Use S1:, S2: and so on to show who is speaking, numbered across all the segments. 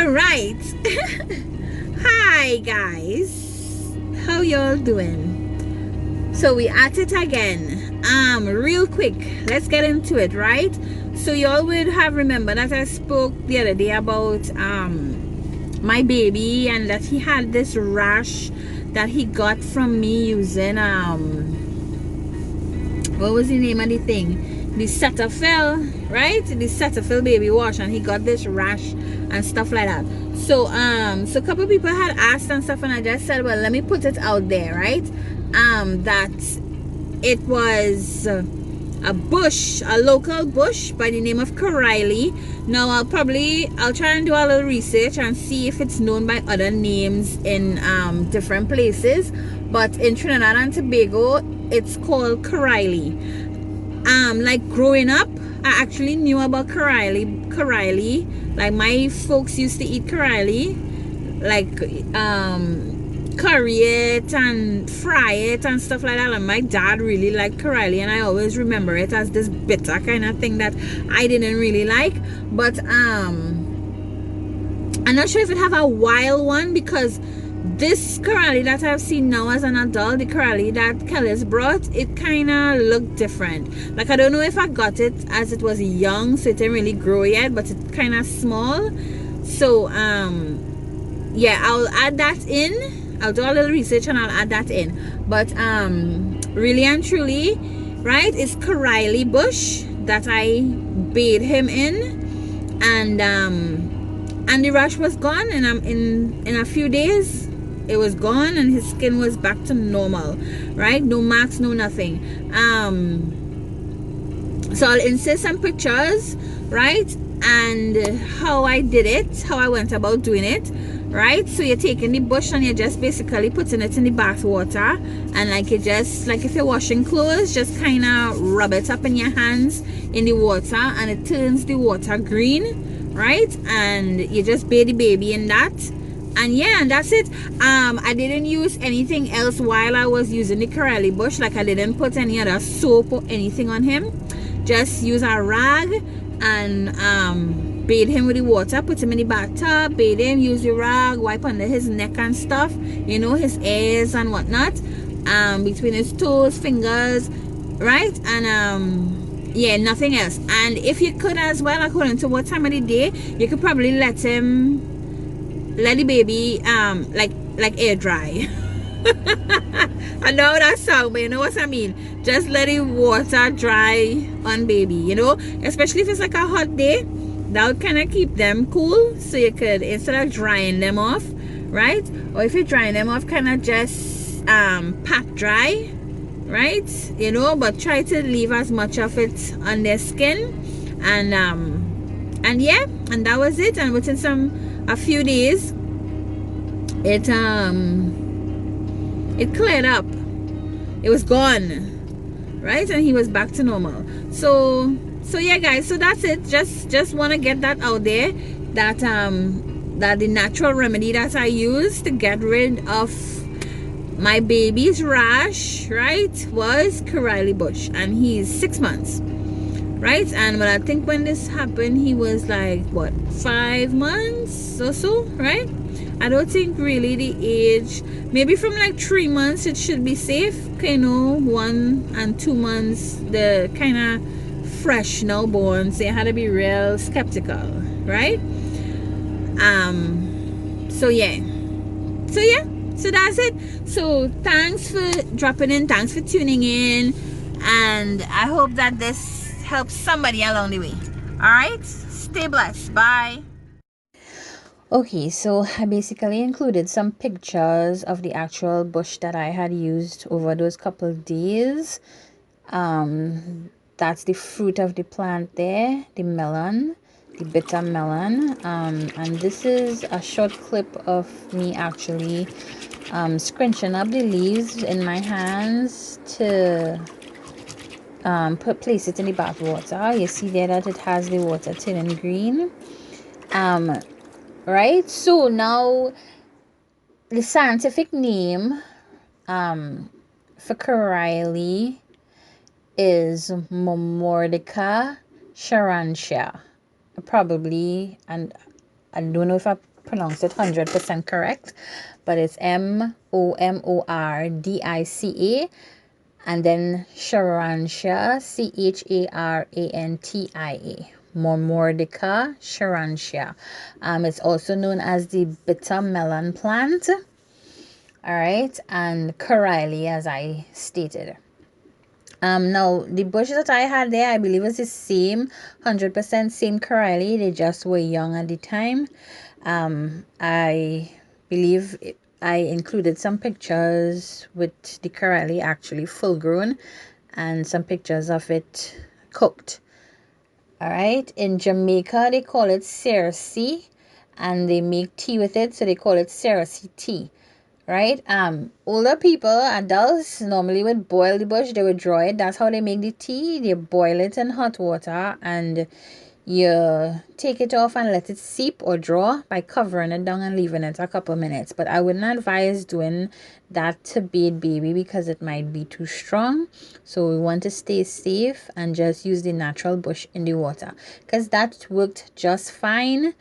S1: All right. Hi guys, how y'all doing? So we at it again. Real quick, let's get into it, right? So y'all would have remembered that I spoke the other day about my baby, and that he had this rash that he got from me using what was the name of the thing? The Cetaphil, right? The Cetaphil baby wash, and he got this rash and stuff like that. So so a couple of people had asked and stuff, and I just said, well, let me put it out there, right? That it was a bush, a local bush by the name of Karaili. Now I'll try and do a little research and see if it's known by other names in different places, but in Trinidad and Tobago it's called Karaili. Like growing up, I actually knew about Karaili. Like my folks used to eat Karaili, like curry it and fry it and stuff like that, and my dad really liked Karaili, and I always remember it as this bitter kind of thing that I didn't really like. But I'm not sure if it have a wild one, because this Karaili that I've seen now as an adult, the Karaili that Kelly's brought, it kind of looked different. Like, I don't know if I got it as it was young, so it didn't really grow yet, but it's kind of small. So yeah, I'll add that in. I'll do a little research and I'll add that in. But really and truly, right, it's Karaili bush that I bathed him in, and the rash was gone, and in a few days it was gone, and his skin was back to normal, right? No marks, no nothing. So I'll insert some pictures, right, and how I did it, how I went about doing it, right? So you're taking the bush and you're just basically putting it in the bath water, and like you just, like if you're washing clothes, just kind of rub it up in your hands in the water, and it turns the water green, right? And you just bathe the baby in that, and yeah, and that's it. I didn't use anything else while I was using the Karaili bush. Like, I didn't put any other soap or anything on him. Just use a rag and bathe him with the water, put him in the bathtub, bathe him, use the rag, wipe under his neck and stuff, you know, his ears and whatnot, between his toes, fingers, right? And yeah, nothing else. And if you could as well, according to what time of the day, you could probably let the baby like air dry. I know that sound, but you know what I mean. Just let the water dry on baby, you know, especially if it's like a hot day. That would kind of keep them cool, so you could, instead of drying them off, right? Or if you're drying them off, kind of just pat dry, right? You know, but try to leave as much of it on their skin, and yeah, and that was it. And within a few days, it cleared up. It was gone, right? And he was back to normal. So yeah guys, so that's it. Just want to get that out there, that that the natural remedy that I used to get rid of my baby's rash, right, was Karaili bush, and he's 6 months, right? And I think when this happened, he was like, what, 5 months or so, right? I don't think really the age, maybe from like 3 months it should be safe, you know. 1 and 2 months, the kind of fresh newborn, so you had to be real skeptical, right? So that's it. So thanks for dropping in, thanks for tuning in, and I hope that this helps somebody along the way. All right, stay blessed. Bye. Okay, so I basically included some pictures of the actual bush that I had used over those couple of days. That's the fruit of the plant there, the melon, the bitter melon. And this is a short clip of me actually scrunching up the leaves in my hands to place it in the bath water. You see there that it has the water turning green. Right, so now the scientific name for Karaili is Momordica charantia. Probably, and I don't know if I pronounce it 100% correct, but it's Momordica, and then Charantia, Charantia. Momordica charantia. It's also known as the bitter melon plant. All right, and Corylli, as I stated. Now the bush that I had there, I believe was the same, 100% same Corylli. They just were young at the time. I believe I included some pictures with the Corylli actually full grown, and some pictures of it cooked. All right, in Jamaica they call it cerci, and they make tea with it, so they call it cerci tea. Right, older people, adults, normally would boil the bush. They would draw it. That's how they make the tea. They boil it in hot water, and you take it off and let it seep or draw by covering it down and leaving it a couple minutes. But I wouldn't advise doing that to bathe baby because it might be too strong. So we want to stay safe and just use the natural bush in the water, because that worked just fine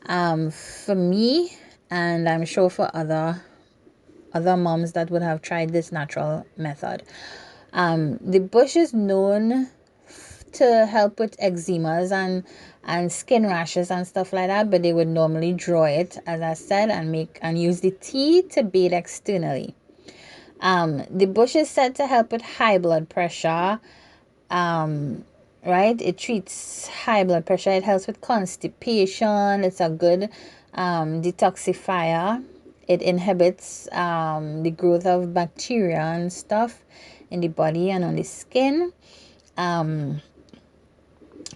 S1: for me, and I'm sure for other moms that would have tried this natural method. The bush is known to help with eczemas and skin rashes and stuff like that, but they would normally draw it, as I said, and use the tea to bathe externally. The bush is said to help with high blood pressure. Right, it treats high blood pressure. It helps with constipation. It's a good detoxifier. It inhibits the growth of bacteria and stuff in the body and on the skin.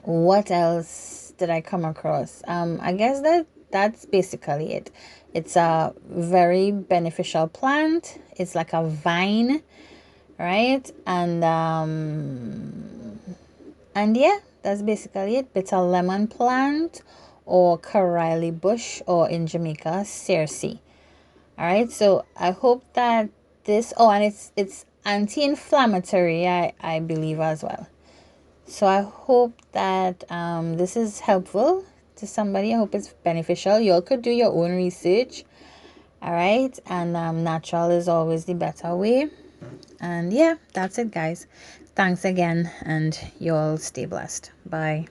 S1: What else did I come across? I guess that's basically it. It's a very beneficial plant. It's like a vine, right? And yeah, that's basically it. Bitter lemon plant, or Corylli bush, or in Jamaica, cerci. All right, so I hope that this, and it's anti-inflammatory, I believe, as well. So I hope that this is helpful to somebody. I hope it's beneficial. You all could do your own research. All right, and natural is always the better way. And yeah, that's it, guys. Thanks again, and you all stay blessed. Bye.